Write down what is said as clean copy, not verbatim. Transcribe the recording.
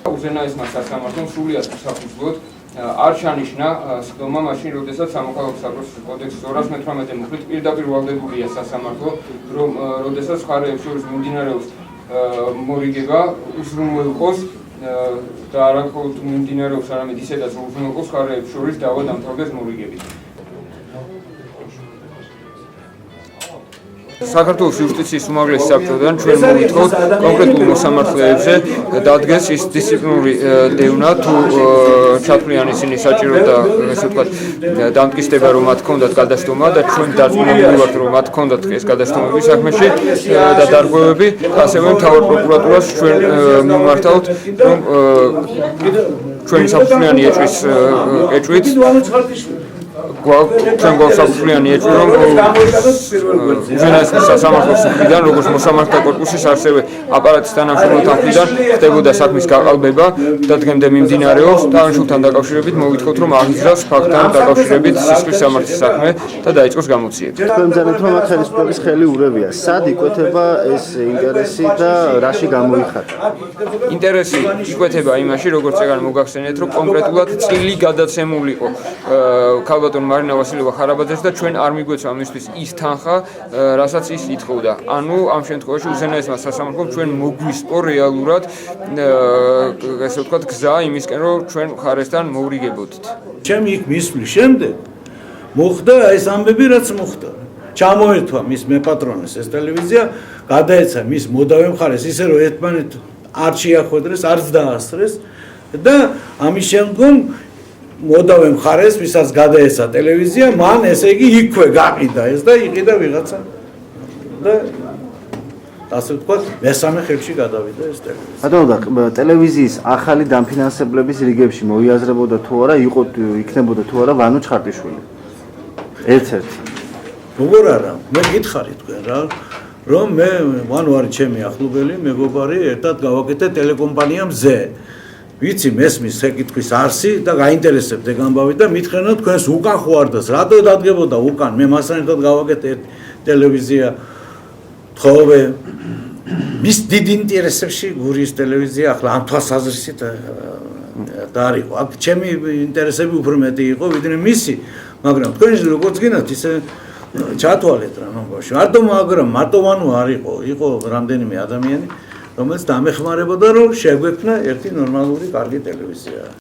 უზენაესმა სასამართლომ სრულად საფუძვლოდ არ ჩანიშნა სხდომა მაშინ, როდესაც სამოქალაქო საპროცესო კოდექსის 218 მუხლით პირდაპირ ვალდებულია სასამართლო, რომ როდესაც მხარეებს შორის მიმდინარეობს მორიგება, უზრუნველყოს და არა მხოლოდ მიმდინარეობს, არამედ ისედაც უზრუნველყოს მხარეებს შორის დავა დამთავრდეს მორიგებით. საქართველოს იუსტიციის უმაღლესი საბჭოდან ჩვენ მოვითხოვთ კონკრეტულ მოსამართლეებზე დადგეს ის დისციპლინური დევნა თუ ჩათვლიან ისინი საჭირო და ესე ვთქვათ დამტკიცდება რომ მათ ჰქონდათ გადაშტომა და ჩვენ დარწმუნებული ვართ რომ მათ ჰქონდათ ეს გადაშტომების საქმეში და დარღვევები ასევე მთავარ პროკურატურას ჩვენ მიმართავთ რომ ჩვენი საფუძვლიანი ეჭვის ეჭვით ჩვენ გვასაფუძვლიანი ეჭვი რომ უზენაესმა სასამართლოს მხრიდან როგორც მოსამართლე კორპუსის ასევე აპარატის თანამშრომელთა მხრიდან ხდებოდა საქმის გაყალბება და დღემდე მიმდინარეობს და ამ შულთან დაკავშირებით მოვითხოვთ რომ აღიძრას ფაქტთან დაკავშირებით სისხლის სამართლის საქმე და დაიწყოს გამოძიება. თქვენ მზადეთ რომ აქ ხელისუფლების ხელი ურევია. სად იკვეთება ეს ინტერესი და რაში გამოიხატა? ინტერესი იკვეთება იმაში, როგორც ეგარ მოგახსენეთ, რომ კონკრეტულად წილი გადაცემულიყო ქალბატონ მარინა ვასილევა ხარაბაძეს და ჩვენ არ მიგვეცვა მისთვის ის თანხა, რასაც ის ითხოვდა. ანუ ამ შემთხვევაში უზენაესმა სასამართლომ ჩვენ მოგვისპო რეალურად ესე ვთქვათ გზა იმისკენ, რომ ჩვენ მხარესთან მოვრიგებოდით. ჩემი იქ მისვლის შემდეგ მოხდა ეს ამბები, რაც მოხდა. ჩამოერთვა მის მეპატრონეს ეს ტელევიზია, გადაეცა მის მოდავე მხარეს ისე რომ ერთმანეთ არ შეახვედრეს, არც დაასწრეს და ამის შემდგომ მოდავე მხარეს, ვისაც გადაეცა ტელევიზია, მან ესე იგი იქვე გაყიდა ეს და იყიდა ვიღაცა და ასე ვთქვათ, მესამე ხელში გადავიდა ეს ტელევიზია. ბატონო, ტელევიზიის ახალი დამფინანსებლების რიგებში მოიაზრებოდა თუ არა, იქნებოდა თუ არა ვანო ჩხარტიშვილი. ერთ-ერთი. როგორ არა, მე გითხარი თქვენ რა, რომ მე ვანო არის ჩემი ახლობელი, მეგობარი, ერთად გავაკეთე ტელეკომპანია მზე. ვიცი მესმის საკითხვის არსი და გაინტერესებთ ეგ ამბავი და მითხრენო თქვენს უკან ხო არ დას, რატო დადგებოდა უკან, მე მასთან ერთად გავაკეთე ტელევიზია თხოვე მის დიდ ინტერესებში გურიის ტელევიზია ახლა ამ თვალსაზრისით დაარიყო. აქ ჩემი ინტერესები უფრო მეტი იყო ვიდრე მისი, მაგრამ თქვენ როგორც გინდათ ისე ჩათვალეთ რა ნომბოში. მარტო ვანო არ იყო რამდენიმე ადამიანი რომელიც დამეხმარებოდა რომ შეგვექმნა ერთი ნორმალური კარგი ტელევიზია.